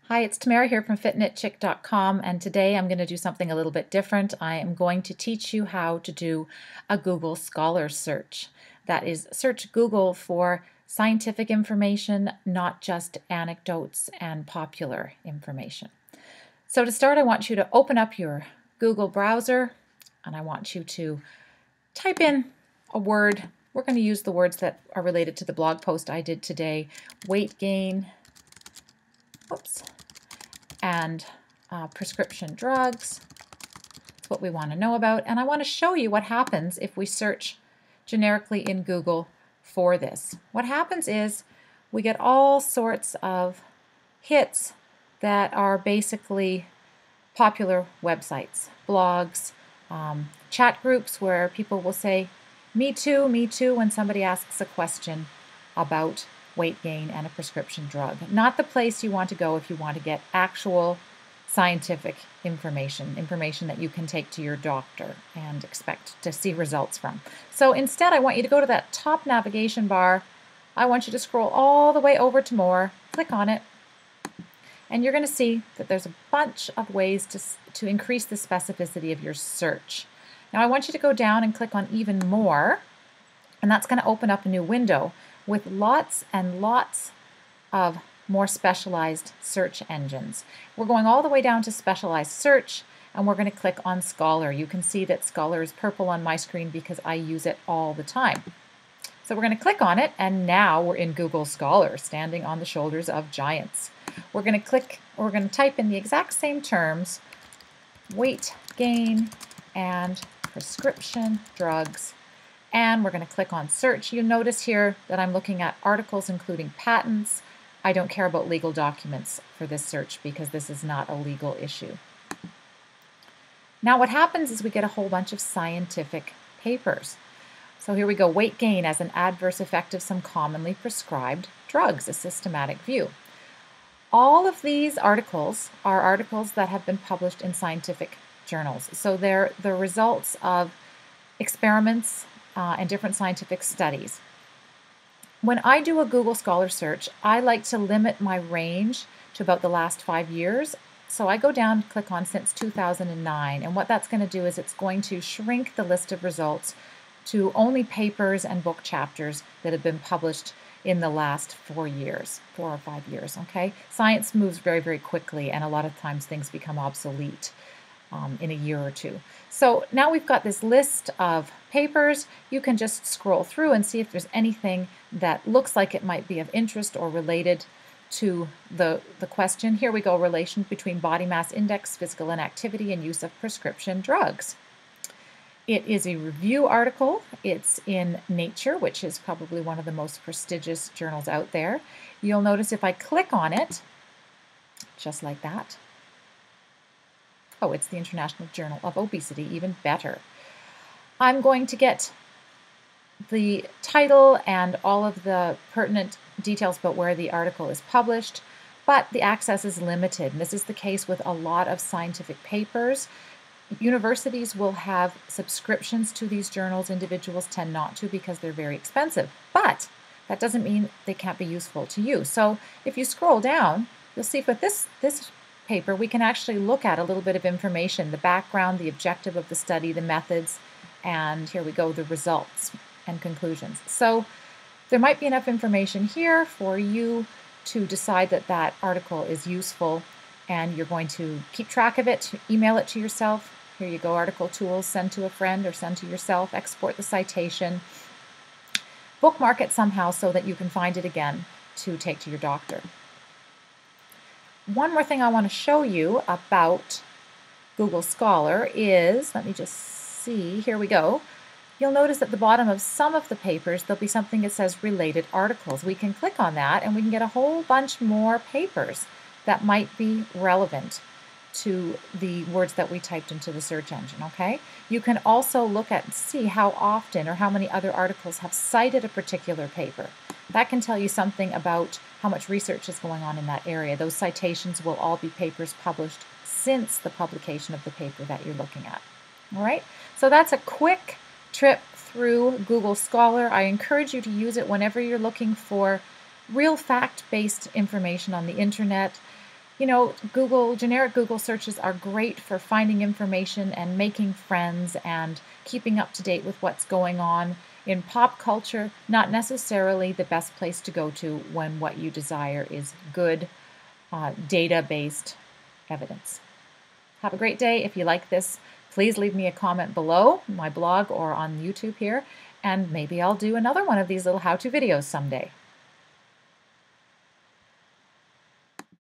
Hi, it's Tamara here from fitknitchick.com, and today I'm going to do something a little bit different. I am going to teach you how to do a Google Scholar search. That is, search Google for scientific information, not just anecdotes and popular information. So to start, I want you to open up your Google browser, and I want you to type in a word. We're going to use the words that are related to the blog post I did today: weight gain, and prescription drugs. That's what we want to know about. And I want to show you what happens if we search generically in Google for this. What happens is we get all sorts of hits that are basically popular websites, blogs, chat groups where people will say, me too, when somebody asks a question about weight gain and a prescription drug. Not the place you want to go if you want to get actual scientific information that you can take to your doctor and expect to see results from. So instead, I want you to go to that top navigation bar. I want you to scroll all the way over to More, click on it, and you're going to see that there's a bunch of ways to increase the specificity of your search. Now I want you to go down and click on Even More, and that's going to open up a new window with lots and lots of more specialized search engines. We're going all the way down to specialized search, and we're going to click on Scholar. You can see that Scholar is purple on my screen because I use it all the time. So we're going to click on it, and now we're in Google Scholar, standing on the shoulders of giants. We're going to type in the exact same terms: weight gain and prescription drugs, and we're going to click on search. You notice here that I'm looking at articles including patents. I don't care about legal documents for this search because this is not a legal issue. Now what happens is we get a whole bunch of scientific papers. So here we go: weight gain as an adverse effect of some commonly prescribed drugs, a systematic view. All of these articles are articles that have been published in scientific journals. So they're the results of experiments and different scientific studies. When I do a Google Scholar search, I like to limit my range to about the last 5 years. So I go down, click on since 2009, and what that's going to do is it's going to shrink the list of results to only papers and book chapters that have been published in the last 4 or 5 years, okay? Science moves very, very quickly, and a lot of times things become obsolete in a year or two. So now we've got this list of papers. You can just scroll through and see if there's anything that looks like it might be of interest or related to the question. Here we go: relation between body mass index, physical inactivity, and use of prescription drugs. It is a review article. It's in Nature, which is probably one of the most prestigious journals out there. You'll notice if I click on it, just like that, oh, it's the International Journal of Obesity, even better. I'm going to get the title and all of the pertinent details about where the article is published, but the access is limited. And this is the case with a lot of scientific papers. Universities will have subscriptions to these journals. Individuals tend not to because they're very expensive, but that doesn't mean they can't be useful to you. So if you scroll down, you'll see with this paper, we can actually look at a little bit of information: the background, the objective of the study, the methods, and here we go, the results and conclusions. So there might be enough information here for you to decide that that article is useful, and you're going to keep track of it, email it to yourself. Here you go: article tools, send to a friend or send to yourself, export the citation, bookmark it somehow so that you can find it again to take to your doctor. One more thing I want to show you about Google Scholar is, let me just see, here we go. You'll notice at the bottom of some of the papers there'll be something that says related articles. We can click on that and we can get a whole bunch more papers that might be relevant to the words that we typed into the search engine, okay? You can also look at and see how often or how many other articles have cited a particular paper. That can tell you something about how much research is going on in that area. Those citations will all be papers published since the publication of the paper that you're looking at. All right, so that's a quick trip through Google Scholar. I encourage you to use it whenever you're looking for real fact-based information on the internet. You know, generic Google searches are great for finding information and making friends and keeping up to date with what's going on in pop culture, not necessarily the best place to go to when what you desire is good data-based evidence. Have a great day. If you like this, please leave me a comment below my blog or on YouTube here, and maybe I'll do another one of these little how-to videos someday.